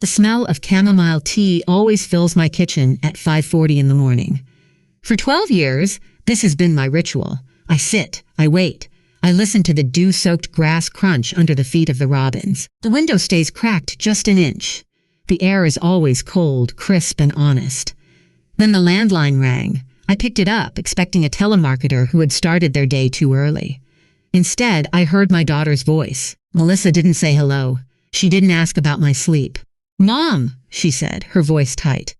The smell of chamomile tea always fills my kitchen at 5:40 in the morning. For 12 years, this has been my ritual. I sit, I wait, I listen to the dew-soaked grass crunch under the feet of the robins. The window stays cracked just an inch. The air is always cold, crisp, and honest. Then the landline rang. I picked it up, expecting a telemarketer who had started their day too early. Instead, I heard my daughter's voice. Melissa didn't say hello. She didn't ask about my sleep. "Mom," she said, her voice tight.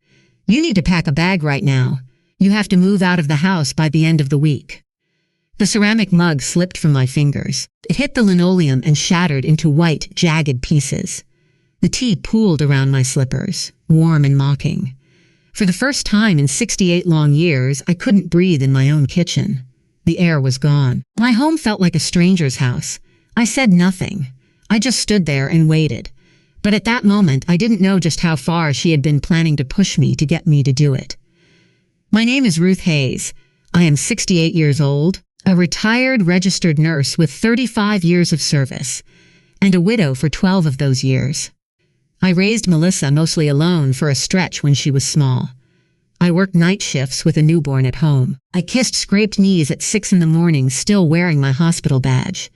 "You need to pack a bag right now. You have to move out of the house by the end of the week." The ceramic mug slipped from my fingers. It hit the linoleum and shattered into white, jagged pieces. The tea pooled around my slippers, warm and mocking. For the first time in 68 long years, I couldn't breathe in my own kitchen. The air was gone. My home felt like a stranger's house. I said nothing. I just stood there and waited. But at that moment, I didn't know just how far she had been planning to push me to get me to do it. My name is Ruth Hayes. I am 68 years old, a retired registered nurse with 35 years of service, and a widow for 12 of those years. I raised Melissa mostly alone for a stretch when she was small. I worked night shifts with a newborn at home. I kissed scraped knees at 6 in the morning, still wearing my hospital badge.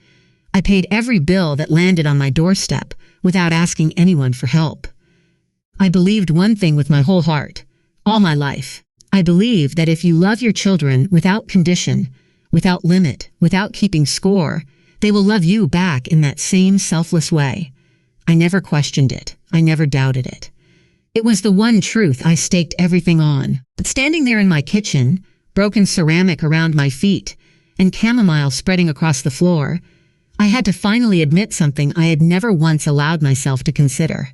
I paid every bill that landed on my doorstep without asking anyone for help. I believed one thing with my whole heart, all my life. I believed that if you love your children without condition, without limit, without keeping score, they will love you back in that same selfless way. I never questioned it. I never doubted it. It was the one truth I staked everything on. But standing there in my kitchen, broken ceramic around my feet, and chamomile spreading across the floor, I had to finally admit something I had never once allowed myself to consider.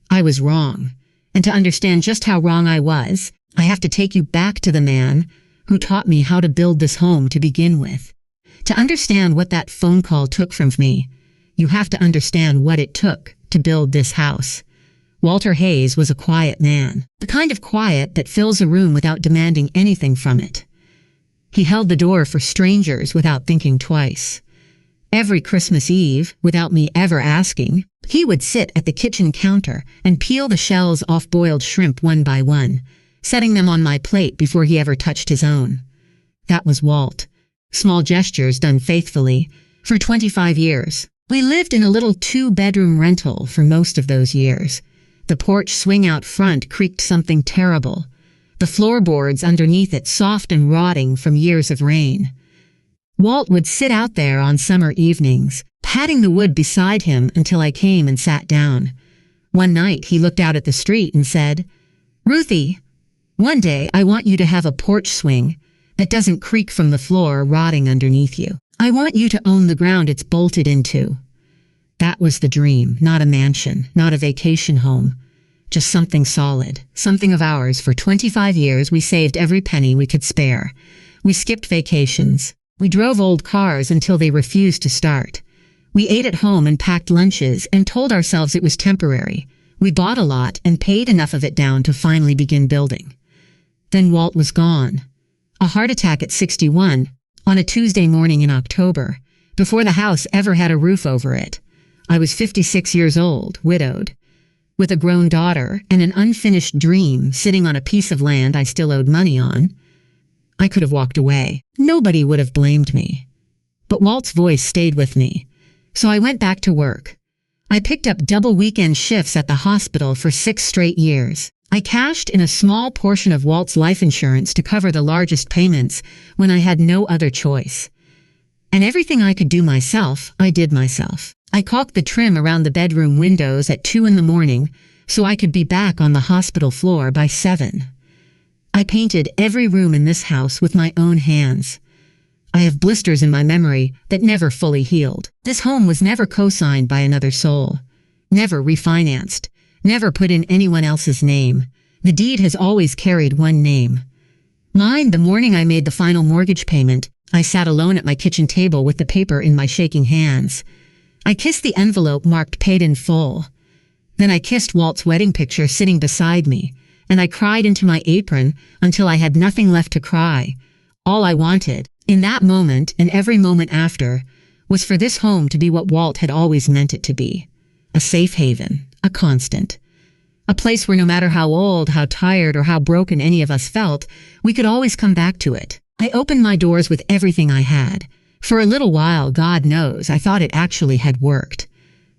I was wrong. And to understand just how wrong I was, I have to take you back to the man who taught me how to build this home to begin with. To understand what that phone call took from me, you have to understand what it took to build this house. Walter Hayes was a quiet man, the kind of quiet that fills a room without demanding anything from it. He held the door for strangers without thinking twice. Every Christmas Eve, without me ever asking, he would sit at the kitchen counter and peel the shells off boiled shrimp one by one, setting them on my plate before he ever touched his own. That was Walt. Small gestures done faithfully for 25 years. We lived in a little 2-bedroom rental for most of those years. The porch swing out front creaked something terrible. The floorboards underneath it soft and rotting from years of rain. Walt would sit out there on summer evenings, patting the wood beside him until I came and sat down. One night he looked out at the street and said, "Ruthie, one day I want you to have a porch swing that doesn't creak from the floor rotting underneath you. I want you to own the ground it's bolted into." That was the dream, not a mansion, not a vacation home. Just something solid, something of ours. For 25 years, we saved every penny we could spare. We skipped vacations. We drove old cars until they refused to start. We ate at home and packed lunches and told ourselves it was temporary. We bought a lot and paid enough of it down to finally begin building. Then Walt was gone. A heart attack at 61, on a Tuesday morning in October, before the house ever had a roof over it. I was 56 years old, widowed, with a grown daughter and an unfinished dream sitting on a piece of land I still owed money on. I could have walked away. Nobody would have blamed me. But Walt's voice stayed with me, so I went back to work. I picked up double weekend shifts at the hospital for 6 straight years. I cashed in a small portion of Walt's life insurance to cover the largest payments when I had no other choice. And everything I could do myself, I did myself. I caulked the trim around the bedroom windows at 2 in the morning so I could be back on the hospital floor by 7. I painted every room in this house with my own hands. I have blisters in my memory that never fully healed. This home was never co-signed by another soul, never refinanced, never put in anyone else's name. The deed has always carried one name. Mine. The morning I made the final mortgage payment, I sat alone at my kitchen table with the paper in my shaking hands. I kissed the envelope marked paid in full. Then I kissed Walt's wedding picture sitting beside me, and I cried into my apron until I had nothing left to cry. All I wanted, in that moment and every moment after, was for this home to be what Walt had always meant it to be. A safe haven, a constant. A place where no matter how old, how tired, or how broken any of us felt, we could always come back to it. I opened my doors with everything I had. For a little while, God knows, I thought it actually had worked.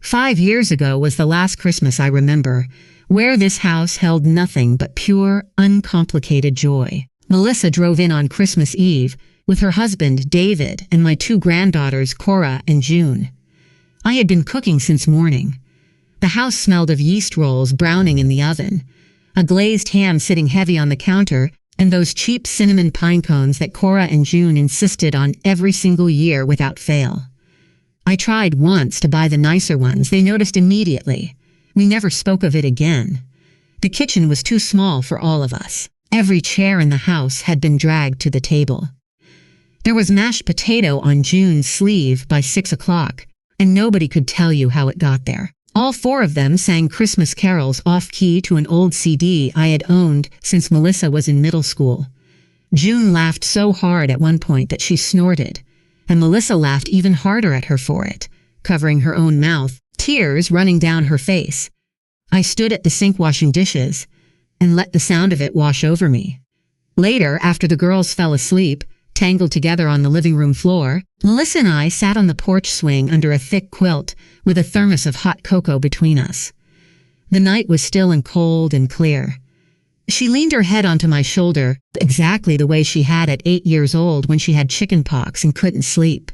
5 years ago was the last Christmas I remember, where this house held nothing but pure, uncomplicated joy. Melissa drove in on Christmas Eve with her husband, David, and my 2 granddaughters, Cora and June. I had been cooking since morning. The house smelled of yeast rolls browning in the oven, a glazed ham sitting heavy on the counter, and those cheap cinnamon pine cones that Cora and June insisted on every single year without fail. I tried once to buy the nicer ones. They noticed immediately. We never spoke of it again. The kitchen was too small for all of us. Every chair in the house had been dragged to the table. There was mashed potato on June's sleeve by 6 o'clock, and nobody could tell you how it got there. All 4 of them sang Christmas carols off-key to an old CD I had owned since Melissa was in middle school. June laughed so hard at one point that she snorted, and Melissa laughed even harder at her for it, covering her own mouth, tears running down her face. I stood at the sink washing dishes and let the sound of it wash over me. Later, after the girls fell asleep, tangled together on the living room floor, Melissa and I sat on the porch swing under a thick quilt with a thermos of hot cocoa between us. The night was still and cold and clear. She leaned her head onto my shoulder, exactly the way she had at 8 years old when she had chicken pox and couldn't sleep.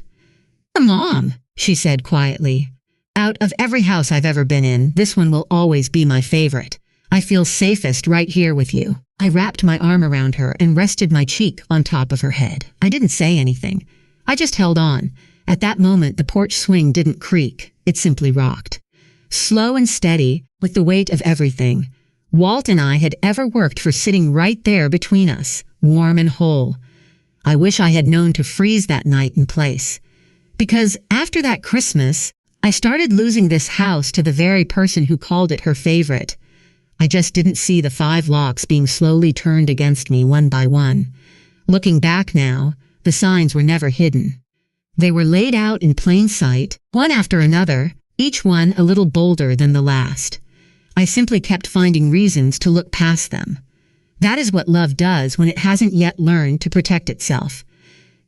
"Mom," she said quietly, "out of every house I've ever been in, this one will always be my favorite. I feel safest right here with you." I wrapped my arm around her and rested my cheek on top of her head. I didn't say anything. I just held on. At that moment, the porch swing didn't creak. It simply rocked. Slow and steady, with the weight of everything Walt and I had ever worked for sitting right there between us, warm and whole. I wish I had known to freeze that night in place. Because after that Christmas, I started losing this house to the very person who called it her favorite. I just didn't see the 5 locks being slowly turned against me one by one. Looking back now, the signs were never hidden. They were laid out in plain sight, one after another, each one a little bolder than the last. I simply kept finding reasons to look past them. That is what love does when it hasn't yet learned to protect itself.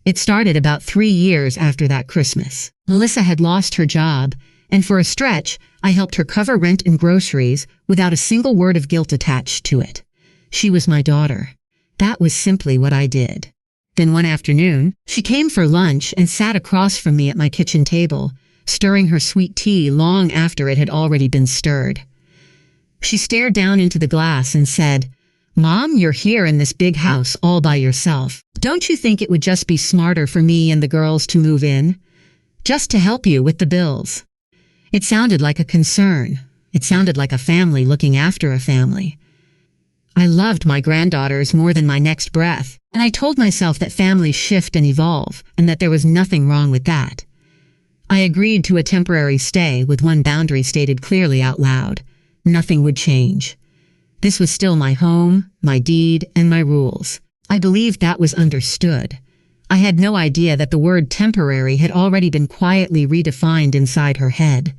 It started about 3 years after that Christmas. Melissa had lost her job, and for a stretch, I helped her cover rent and groceries without a single word of guilt attached to it. She was my daughter. That was simply what I did. Then one afternoon, she came for lunch and sat across from me at my kitchen table, stirring her sweet tea long after it had already been stirred. She stared down into the glass and said, "Mom, you're here in this big house all by yourself. Don't you think it would just be smarter for me and the girls to move in? Just to help you with the bills?" It sounded like a concern. It sounded like a family looking after a family. I loved my granddaughters more than my next breath, and I told myself that families shift and evolve, and that there was nothing wrong with that. I agreed to a temporary stay with one boundary stated clearly out loud. Nothing would change. This was still my home, my deed, and my rules. I believed that was understood. I had no idea that the word temporary had already been quietly redefined inside her head.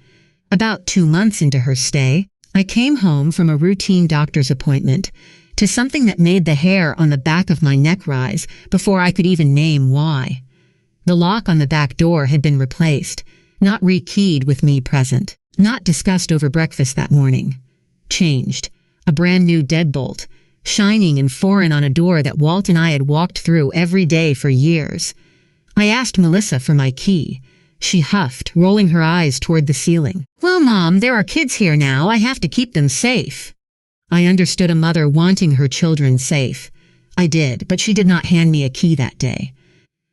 About 2 months into her stay, I came home from a routine doctor's appointment to something that made the hair on the back of my neck rise before I could even name why. The lock on the back door had been replaced, not rekeyed with me present, not discussed over breakfast that morning. Changed. A brand new deadbolt, shining and foreign on a door that Walt and I had walked through every day for years. I asked Melissa for my key. She huffed, rolling her eyes toward the ceiling. "Well, Mom, there are kids here now. I have to keep them safe." I understood a mother wanting her children safe. I did, but she did not hand me a key that day.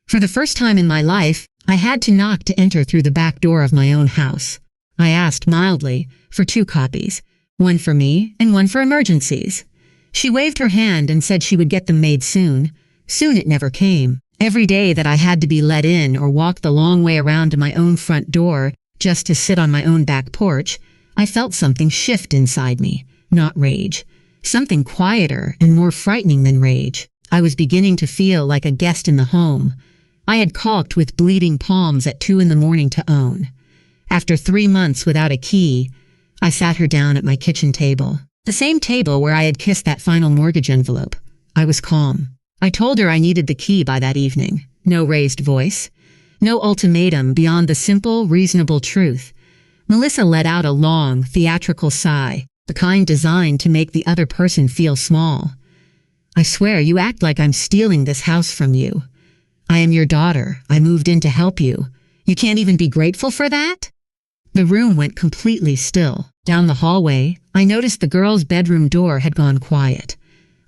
For the first time in my life, I had to knock to enter through the back door of my own house. I asked mildly for 2 copies, one for me and one for emergencies. She waved her hand and said she would get them made soon. Soon it never came. Every day that I had to be let in or walk the long way around to my own front door just to sit on my own back porch, I felt something shift inside me, not rage. Something quieter and more frightening than rage. I was beginning to feel like a guest in the home. I had caulked with bleeding palms at 2 in the morning to own. After 3 months without a key, I sat her down at my kitchen table. The same table where I had kissed that final mortgage envelope. I was calm. I told her I needed the key by that evening. No raised voice. No ultimatum beyond the simple, reasonable truth. Melissa let out a long, theatrical sigh, the kind designed to make the other person feel small. I swear you act like I'm stealing this house from you. I am your daughter. I moved in to help you. You can't even be grateful for that? The room went completely still. Down the hallway, I noticed the girls' bedroom door had gone quiet.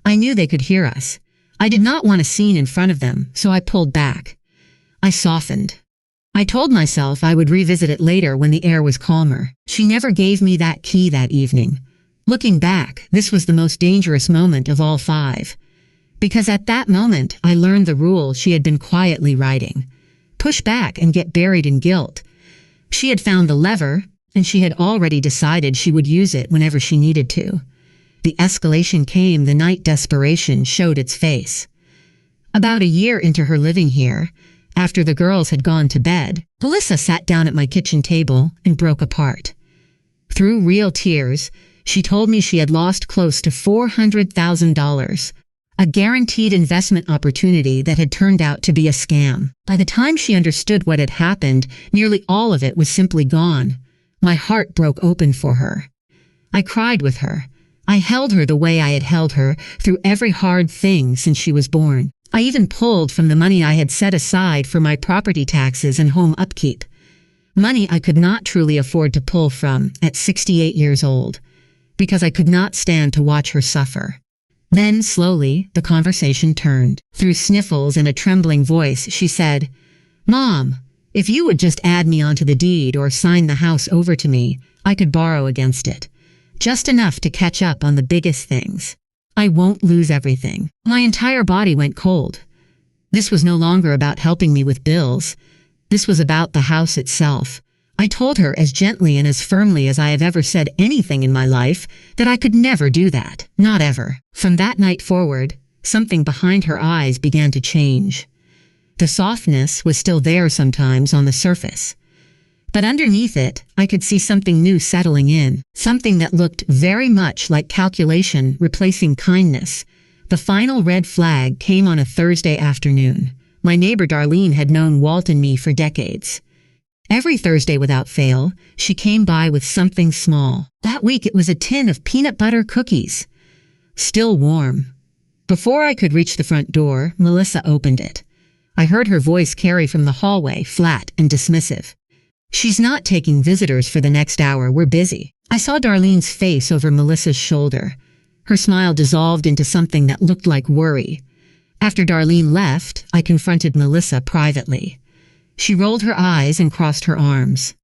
I knew they could hear us. I did not want a scene in front of them, so I pulled back. I softened. I told myself I would revisit it later when the air was calmer. She never gave me that key that evening. Looking back, this was the most dangerous moment of all 5. Because at that moment, I learned the rule she had been quietly writing. Push back and get buried in guilt. She had found the lever, and she had already decided she would use it whenever she needed to. The escalation came the night desperation showed its face. About a year into her living here, after the girls had gone to bed, Melissa sat down at my kitchen table and broke apart. Through real tears, she told me she had lost close to $400,000, a guaranteed investment opportunity that had turned out to be a scam. By the time she understood what had happened, nearly all of it was simply gone. My heart broke open for her. I cried with her. I held her the way I had held her through every hard thing since she was born. I even pulled from the money I had set aside for my property taxes and home upkeep. Money I could not truly afford to pull from at 68 years old, because I could not stand to watch her suffer. Then, slowly, the conversation turned. Through sniffles and a trembling voice, she said, "Mom, if you would just add me onto the deed or sign the house over to me, I could borrow against it. Just enough to catch up on the biggest things. I won't lose everything." My entire body went cold. This was no longer about helping me with bills. This was about the house itself. I told her as gently and as firmly as I have ever said anything in my life that I could never do that. Not ever. From that night forward, something behind her eyes began to change. The softness was still there sometimes on the surface. But underneath it, I could see something new settling in, something that looked very much like calculation replacing kindness. The final red flag came on a Thursday afternoon. My neighbor Darlene had known Walt and me for decades. Every Thursday without fail, she came by with something small. That week it was a tin of peanut butter cookies. Still warm. Before I could reach the front door, Melissa opened it. I heard her voice carry from the hallway, flat and dismissive. "She's not taking visitors for the next hour. We're busy." I saw Darlene's face over Melissa's shoulder. Her smile dissolved into something that looked like worry. After Darlene left, I confronted Melissa privately. She rolled her eyes and crossed her arms.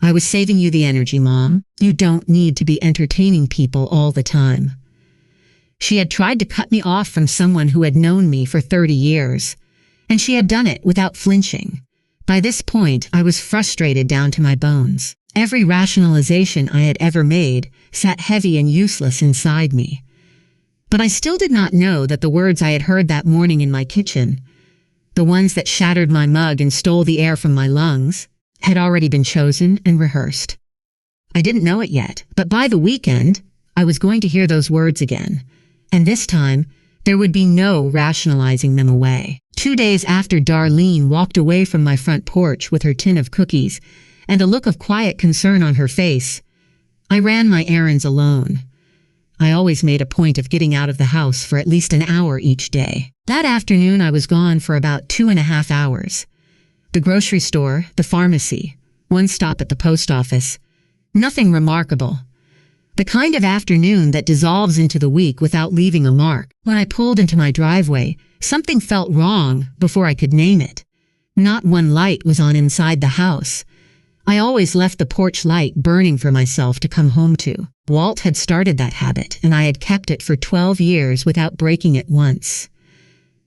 "I was saving you the energy, Mom. You don't need to be entertaining people all the time." She had tried to cut me off from someone who had known me for 30 years, and she had done it without flinching. By this point, I was frustrated down to my bones. Every rationalization I had ever made sat heavy and useless inside me. But I still did not know that the words I had heard that morning in my kitchen, the ones that shattered my mug and stole the air from my lungs, had already been chosen and rehearsed. I didn't know it yet, but by the weekend, I was going to hear those words again. And this time, there would be no rationalizing them away. 2 days after Darlene walked away from my front porch with her tin of cookies and a look of quiet concern on her face, I ran my errands alone. I always made a point of getting out of the house for at least an hour each day. That afternoon, I was gone for about 2.5 hours. The grocery store, the pharmacy, one stop at the post office. Nothing remarkable. The kind of afternoon that dissolves into the week without leaving a mark. When I pulled into my driveway, something felt wrong before I could name it. Not one light was on inside the house. I always left the porch light burning for myself to come home to. Walt had started that habit, and I had kept it for 12 years without breaking it once.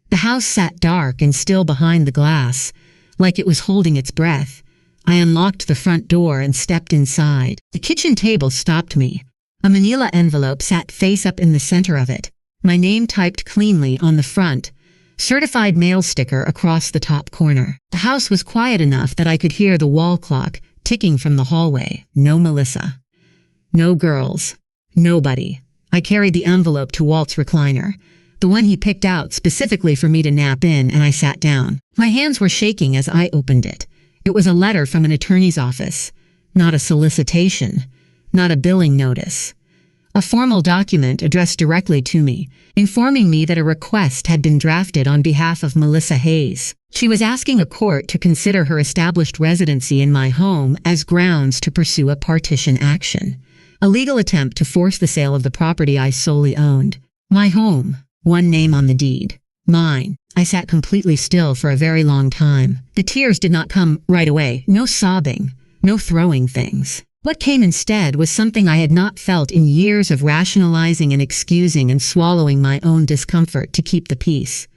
The house sat dark and still behind the glass, like it was holding its breath. I unlocked the front door and stepped inside. The kitchen table stopped me. A manila envelope sat face up in the center of it, my name typed cleanly on the front, certified mail sticker across the top corner. The house was quiet enough that I could hear the wall clock ticking from the hallway. No Melissa. No girls. Nobody. I carried the envelope to Walt's recliner, the one he picked out specifically for me to nap in, and I sat down. My hands were shaking as I opened it. It was a letter from an attorney's office, not a solicitation, not a billing notice. A formal document addressed directly to me, informing me that a request had been drafted on behalf of Melissa Hayes. She was asking a court to consider her established residency in my home as grounds to pursue a partition action, a legal attempt to force the sale of the property I solely owned. My home, one name on the deed, mine. I sat completely still for a very long time. The tears did not come right away, no sobbing, no throwing things. What came instead was something I had not felt in years of rationalizing and excusing and swallowing my own discomfort to keep the peace.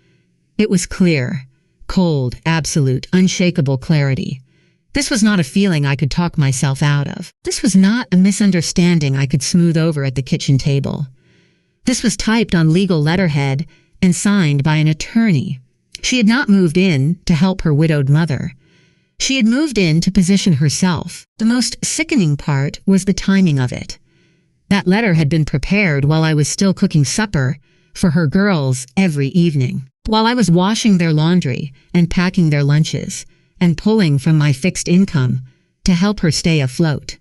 It was clear, cold, absolute, unshakable clarity. This was not a feeling I could talk myself out of. This was not a misunderstanding I could smooth over at the kitchen table. This was typed on legal letterhead and signed by an attorney. She had not moved in to help her widowed mother. She had moved in to position herself. The most sickening part was the timing of it. That letter had been prepared while I was still cooking supper for her girls every evening, while I was washing their laundry and packing their lunches and pulling from my fixed income to help her stay afloat.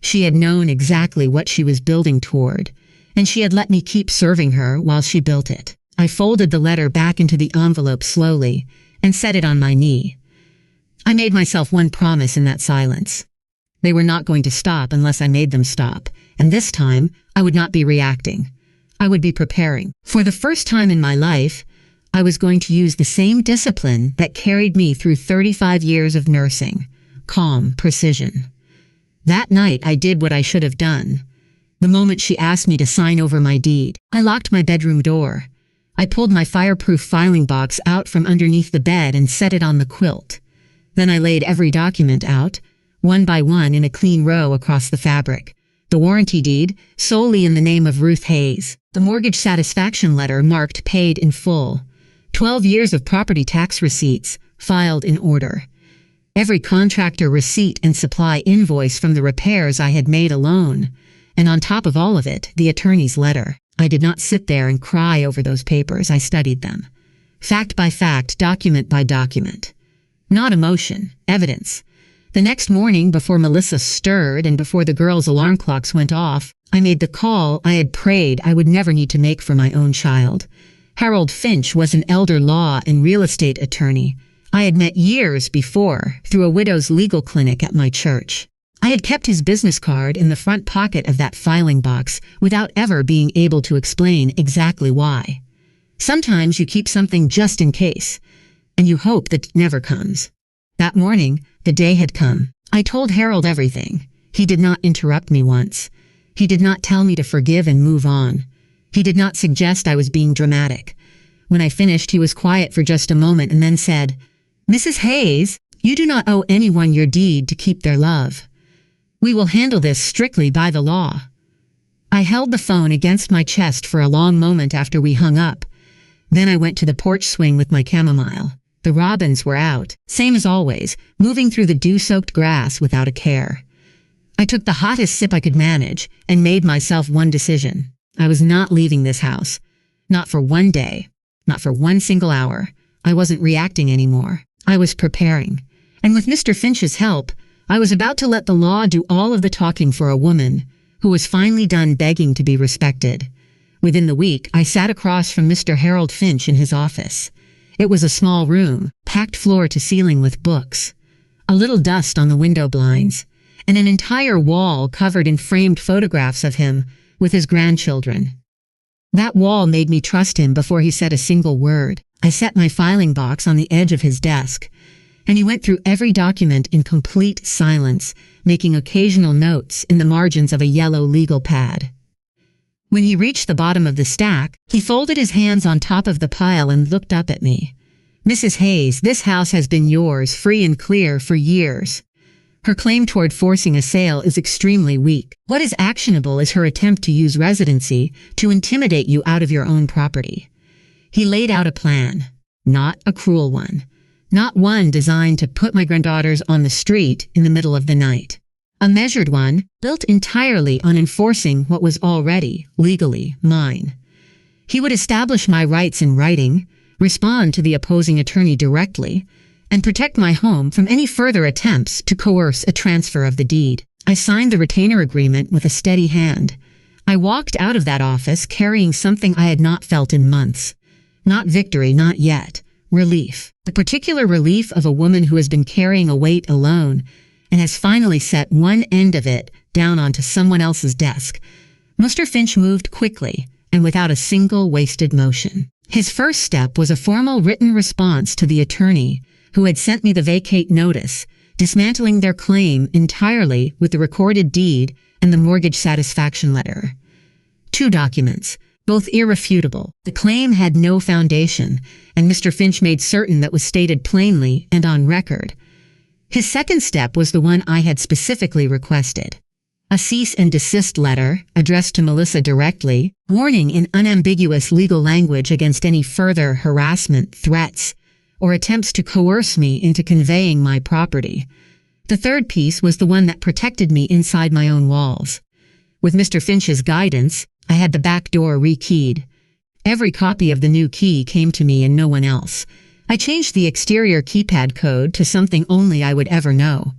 She had known exactly what she was building toward, and she had let me keep serving her while she built it. I folded the letter back into the envelope slowly and set it on my knee. I made myself one promise in that silence. They were not going to stop unless I made them stop, and this time I would not be reacting. I would be preparing. For the first time in my life, I was going to use the same discipline that carried me through 35 years of nursing. Calm precision. That night I did what I should have done. The moment she asked me to sign over my deed, I locked my bedroom door. I pulled my fireproof filing box out from underneath the bed and set it on the quilt. Then I laid every document out, one by one in a clean row across the fabric. The warranty deed, solely in the name of Ruth Hayes. The mortgage satisfaction letter marked paid in full. 12 years of property tax receipts, filed in order. Every contractor receipt and supply invoice from the repairs I had made alone. And on top of all of it, the attorney's letter. I did not sit there and cry over those papers. I studied them. Fact by fact, document by document. Not emotion, evidence. The next morning, before Melissa stirred and before the girls' alarm clocks went off, I made the call I had prayed I would never need to make for my own child. Harold Finch was an elder law and real estate attorney I had met years before through a widow's legal clinic at my church. I had kept his business card in the front pocket of that filing box without ever being able to explain exactly why. Sometimes you keep something just in case, and you hope that it never comes. That morning, the day had come. I told Harold everything. He did not interrupt me once. He did not tell me to forgive and move on. He did not suggest I was being dramatic. When I finished, he was quiet for just a moment and then said, "Mrs. Hayes, you do not owe anyone your deed to keep their love. We will handle this strictly by the law." I held the phone against my chest for a long moment after we hung up. Then I went to the porch swing with my chamomile. The robins were out, same as always, moving through the dew-soaked grass without a care. I took the hottest sip I could manage and made myself one decision. I was not leaving this house. Not for one day. Not for one single hour. I wasn't reacting anymore. I was preparing. And with Mr. Finch's help, I was about to let the law do all of the talking for a woman who was finally done begging to be respected. Within the week, I sat across from Mr. Harold Finch in his office. It was a small room, packed floor to ceiling with books, a little dust on the window blinds, and an entire wall covered in framed photographs of him with his grandchildren. That wall made me trust him before he said a single word. I set my filing box on the edge of his desk, and he went through every document in complete silence, making occasional notes in the margins of a yellow legal pad. When he reached the bottom of the stack, he folded his hands on top of the pile and looked up at me. "Mrs. Hayes, this house has been yours, free and clear, for years. Her claim toward forcing a sale is extremely weak. What is actionable is her attempt to use residency to intimidate you out of your own property." He laid out a plan, not a cruel one, not one designed to put my granddaughters on the street in the middle of the night. A measured one, built entirely on enforcing what was already legally mine. He would establish my rights in writing, respond to the opposing attorney directly, and protect my home from any further attempts to coerce a transfer of the deed. I signed the retainer agreement with a steady hand. I walked out of that office carrying something I had not felt in months. Not victory, not yet. Relief. The particular relief of a woman who has been carrying a weight alone and has finally set one end of it down onto someone else's desk. Mr. Finch moved quickly and without a single wasted motion. His first step was a formal written response to the attorney who had sent me the vacate notice, dismantling their claim entirely with the recorded deed and the mortgage satisfaction letter. 2 documents, both irrefutable. The claim had no foundation, and Mr. Finch made certain that was stated plainly and on record. His second step was the one I had specifically requested. A cease and desist letter, addressed to Melissa directly, warning in unambiguous legal language against any further harassment, threats, or attempts to coerce me into conveying my property. The third piece was the one that protected me inside my own walls. With Mr. Finch's guidance, I had the back door rekeyed. Every copy of the new key came to me and no one else. I changed the exterior keypad code to something only I would ever know.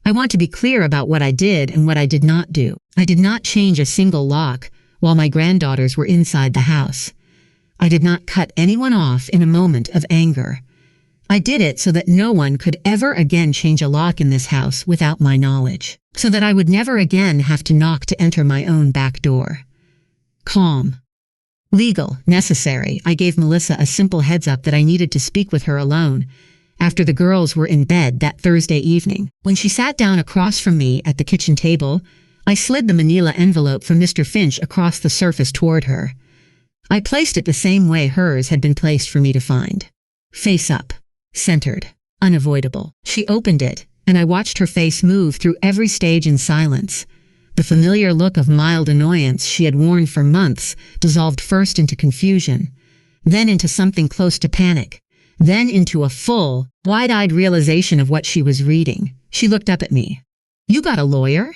I want to be clear about what I did and what I did not do. I did not change a single lock while my granddaughters were inside the house. I did not cut anyone off in a moment of anger. I did it so that no one could ever again change a lock in this house without my knowledge, so that I would never again have to knock to enter my own back door. Calm. Legal, necessary. I gave Melissa a simple heads up that I needed to speak with her alone after the girls were in bed that Thursday evening. When she sat down across from me at the kitchen table, I slid the manila envelope from Mr. Finch across the surface toward her. I placed it the same way hers had been placed for me to find. Face up. Centered. Unavoidable. She opened it, and I watched her face move through every stage in silence. The familiar look of mild annoyance she had worn for months dissolved first into confusion, then into something close to panic, then into a full, wide-eyed realization of what she was reading. She looked up at me. "You got a lawyer?"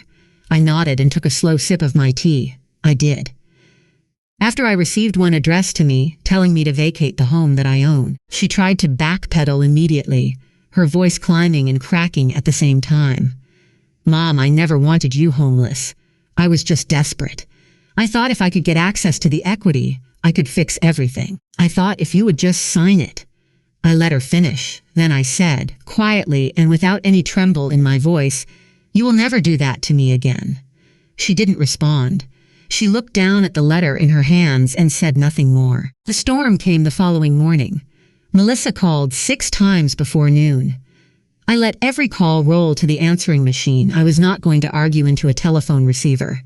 I nodded and took a slow sip of my tea. I did. After I received one addressed to me, telling me to vacate the home that I own, she tried to backpedal immediately, her voice climbing and cracking at the same time. "Mom, I never wanted you homeless. I was just desperate. I thought if I could get access to the equity, I could fix everything. I thought if you would just sign it." I let her finish. Then I said, quietly and without any tremble in my voice, "You will never do that to me again." She didn't respond. She looked down at the letter in her hands and said nothing more. The storm came the following morning. Melissa called 6 times before noon. I let every call roll to the answering machine. I was not going to argue into a telephone receiver.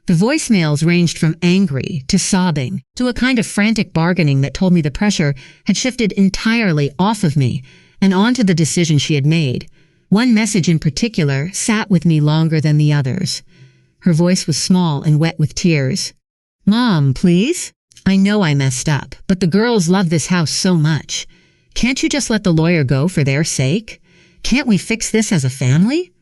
The voicemails ranged from angry to sobbing to a kind of frantic bargaining that told me the pressure had shifted entirely off of me and onto the decision she had made. One message in particular sat with me longer than the others. Her voice was small and wet with tears. "Mom, please? I know I messed up, but the girls love this house so much. Can't you just let the lawyer go for their sake? Can't we fix this as a family?"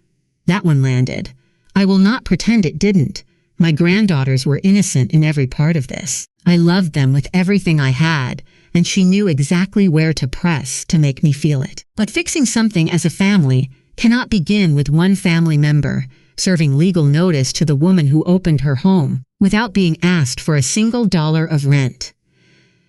That one landed. I will not pretend it didn't. My granddaughters were innocent in every part of this. I loved them with everything I had, and she knew exactly where to press to make me feel it. But fixing something as a family cannot begin with one family member serving legal notice to the woman who opened her home without being asked for a single dollar of rent.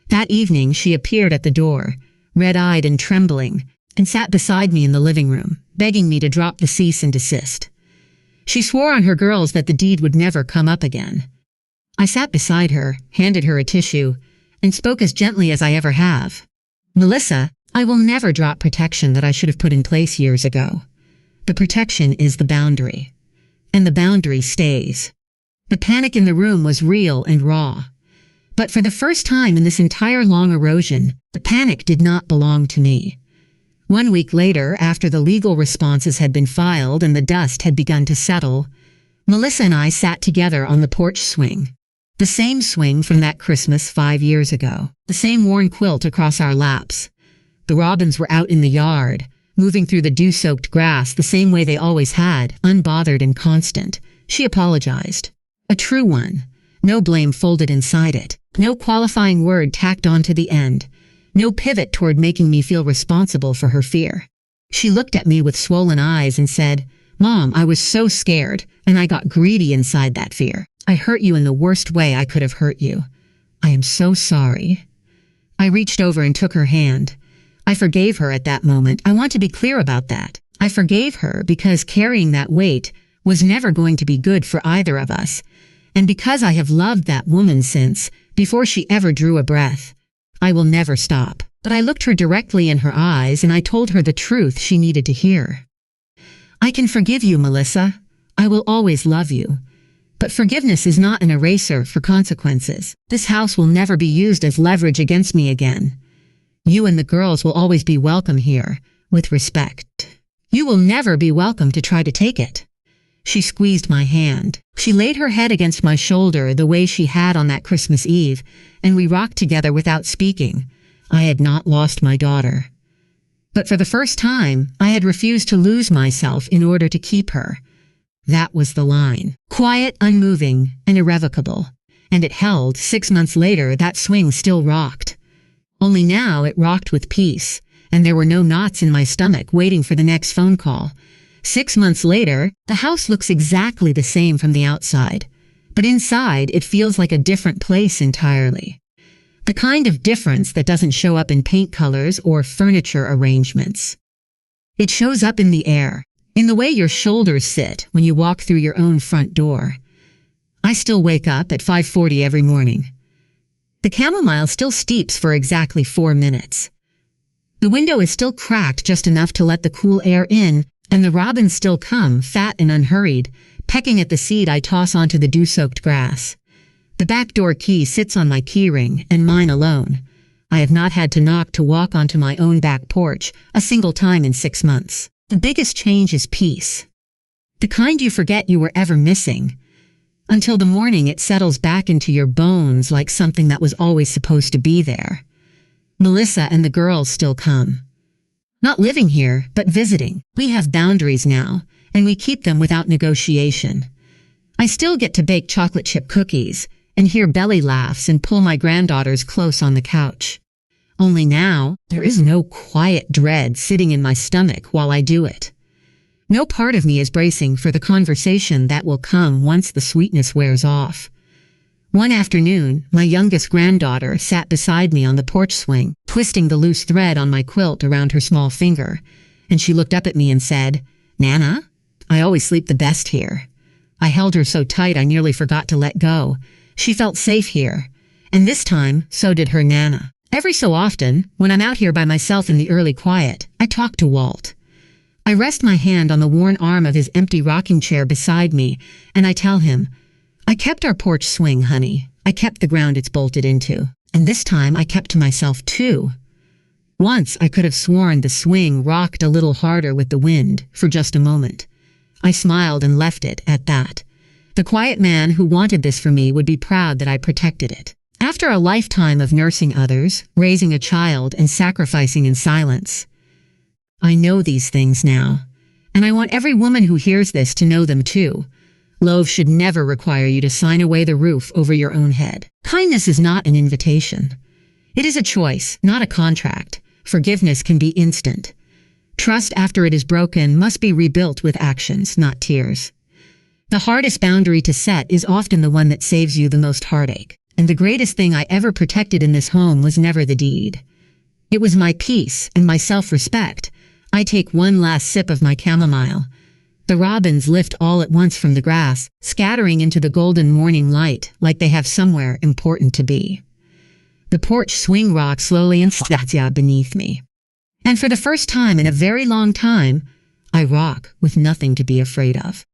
That evening she appeared at the door, red-eyed and trembling, and sat beside me in the living room, begging me to drop the cease and desist. She swore on her girls that the deed would never come up again. I sat beside her, handed her a tissue, and spoke as gently as I ever have. "Melissa, I will never drop protection that I should have put in place years ago. The protection is the boundary. And the boundary stays." The panic in the room was real and raw. But for the first time in this entire long erosion, the panic did not belong to me. 1 week later, after the legal responses had been filed and the dust had begun to settle, Melissa and I sat together on the porch swing. The same swing from that Christmas 5 years ago. The same worn quilt across our laps. The robins were out in the yard, moving through the dew-soaked grass the same way they always had, unbothered and constant. She apologized. A true one. No blame folded inside it. No qualifying word tacked on to the end. No pivot toward making me feel responsible for her fear. She looked at me with swollen eyes and said, "Mom, I was so scared, and I got greedy inside that fear. I hurt you in the worst way I could have hurt you. I am so sorry." I reached over and took her hand. I forgave her at that moment. I want to be clear about that. I forgave her because carrying that weight was never going to be good for either of us, and because I have loved that woman since, before she ever drew a breath. I will never stop. But I looked her directly in her eyes and I told her the truth she needed to hear. "I can forgive you, Melissa. I will always love you. But forgiveness is not an eraser for consequences. This house will never be used as leverage against me again. You and the girls will always be welcome here, with respect. You will never be welcome to try to take it." She squeezed my hand. She laid her head against my shoulder the way she had on that Christmas Eve, and we rocked together without speaking. I had not lost my daughter. But for the first time, I had refused to lose myself in order to keep her. That was the line. Quiet, unmoving, and irrevocable. And it held. 6 months later, that swing still rocked. Only now it rocked with peace, and there were no knots in my stomach waiting for the next phone call. 6 months later, the house looks exactly the same from the outside, but inside it feels like a different place entirely. The kind of difference that doesn't show up in paint colors or furniture arrangements. It shows up in the air, in the way your shoulders sit when you walk through your own front door. I still wake up at 5:40 every morning. The chamomile still steeps for exactly 4 minutes. The window is still cracked just enough to let the cool air in, and the robins still come, fat and unhurried, pecking at the seed I toss onto the dew-soaked grass. The back door key sits on my keyring, and mine alone. I have not had to knock to walk onto my own back porch a single time in 6 months. The biggest change is peace. The kind you forget you were ever missing, until the morning it settles back into your bones like something that was always supposed to be there. Melissa and the girls still come. Not living here, but visiting. We have boundaries now, and we keep them without negotiation. I still get to bake chocolate chip cookies, and hear belly laughs and pull my granddaughters close on the couch. Only now, there is no quiet dread sitting in my stomach while I do it. No part of me is bracing for the conversation that will come once the sweetness wears off. One afternoon, my youngest granddaughter sat beside me on the porch swing, twisting the loose thread on my quilt around her small finger, and she looked up at me and said, "Nana, I always sleep the best here." I held her so tight I nearly forgot to let go. She felt safe here, and this time, so did her Nana. Every so often, when I'm out here by myself in the early quiet, I talk to Walt. I rest my hand on the worn arm of his empty rocking chair beside me, and I tell him, "I kept our porch swing, honey. I kept the ground it's bolted into. And this time I kept to myself, too." Once I could have sworn the swing rocked a little harder with the wind, for just a moment. I smiled and left it at that. The quiet man who wanted this for me would be proud that I protected it. After a lifetime of nursing others, raising a child, and sacrificing in silence, I know these things now, and I want every woman who hears this to know them too. Love should never require you to sign away the roof over your own head. Kindness is not an invitation. It is a choice, not a contract. Forgiveness can be instant. Trust after it is broken must be rebuilt with actions, not tears. The hardest boundary to set is often the one that saves you the most heartache. And the greatest thing I ever protected in this home was never the deed. It was my peace and my self-respect. I take one last sip of my chamomile. The robins lift all at once from the grass, scattering into the golden morning light like they have somewhere important to be. The porch swing rocks slowly and slowly beneath me. And for the first time in a very long time, I rock with nothing to be afraid of.